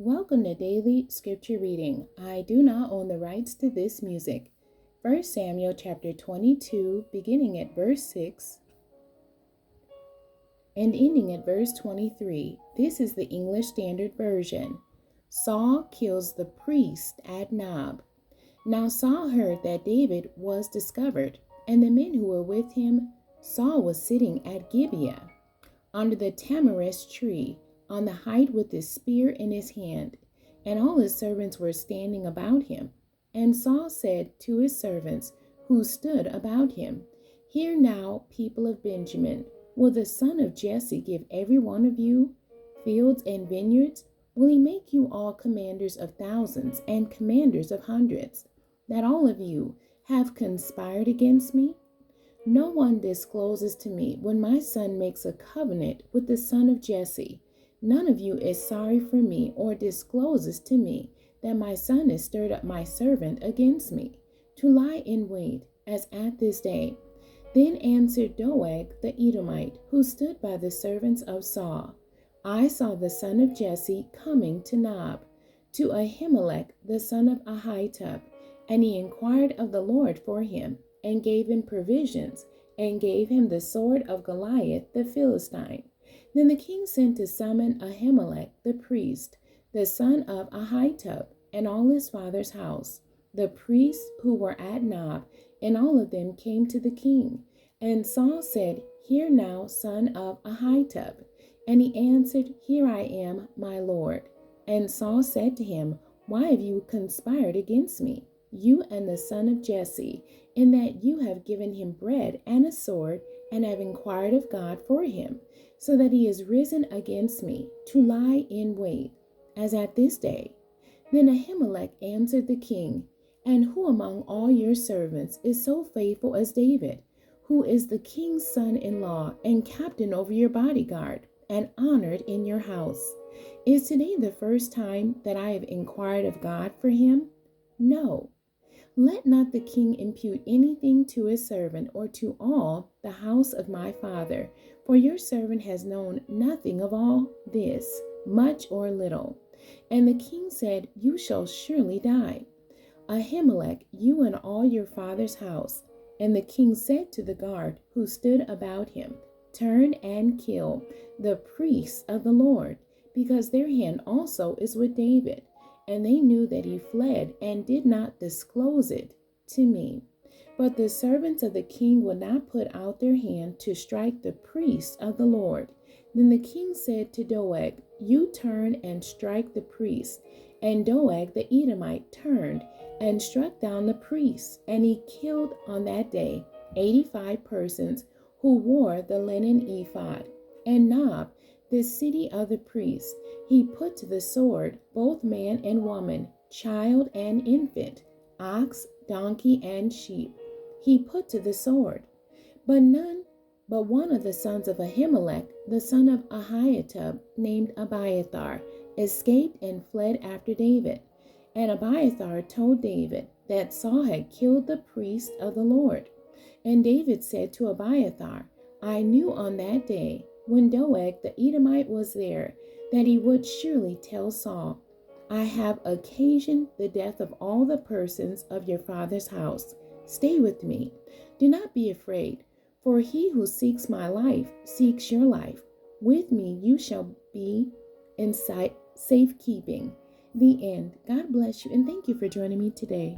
Welcome to Daily Scripture Reading. I do not own the rights to this music. 1 Samuel chapter 22, beginning at verse 6 and ending at verse 23. This is the English Standard Version. Saul kills the priest at Nob. Now Saul heard that David was discovered, and the men who were with him. Saul was sitting at Gibeah, under the tamarisk tree, on the height with his spear in his hand, and all his servants were standing about him. And Saul said to his servants who stood about him, "Hear now, people of Benjamin, will the son of Jesse give every one of you fields and vineyards? Will he make you all commanders of thousands and commanders of hundreds, that all of you have conspired against me? No one discloses to me when my son makes a covenant with the son of Jesse. None of you is sorry for me or discloses to me that my son has stirred up my servant against me, to lie in wait, as at this day." Then answered Doeg the Edomite, who stood by the servants of Saul, "I saw the son of Jesse coming to Nob, to Ahimelech the son of Ahitub, and he inquired of the Lord for him, and gave him provisions, and gave him the sword of Goliath the Philistine." Then the king sent to summon Ahimelech the priest, the son of Ahitub, and all his father's house, the priests who were at Nob, and all of them came to the king. And Saul said, "Hear now, son of Ahitub." And he answered, "Here I am, my lord." And Saul said to him, "Why have you conspired against me, you and the son of Jesse, in that you have given him bread and a sword, and have inquired of God for him, so that he is risen against me, to lie in wait, as at this day?" Then Ahimelech answered the king, "And who among all your servants is so faithful as David, who is the king's son-in-law and captain over your bodyguard, and honored in your house? Is today the first time that I have inquired of God for him? No. Let not the king impute anything to his servant or to all the house of my father, for your servant has known nothing of all this, much or little." And the king said, "You shall surely die, Ahimelech, you and all your father's house." And the king said to the guard who stood about him, "Turn and kill the priests of the Lord, because their hand also is with David." And they knew that he fled and did not disclose it to me. But the servants of the king would not put out their hand to strike the priests of the Lord. Then the king said to Doeg, "You turn and strike the priests." And Doeg the Edomite turned and struck down the priests, and he killed on that day 85 persons who wore the linen ephod. And Nob, the city of the priests, he put to the sword, both man and woman, child and infant, ox, donkey, and sheep, he put to the sword. But one of the sons of Ahimelech, the son of Ahitub, named Abiathar, escaped and fled after David. And Abiathar told David that Saul had killed the priest of the Lord. And David said to Abiathar, "I knew on that day, when Doeg the Edomite was there, that he would surely tell Saul, 'I have occasioned the death of all the persons of your father's house. Stay with me. Do not be afraid, for he who seeks my life seeks your life. With me you shall be in safekeeping.'" The end. God bless you, and thank you for joining me today.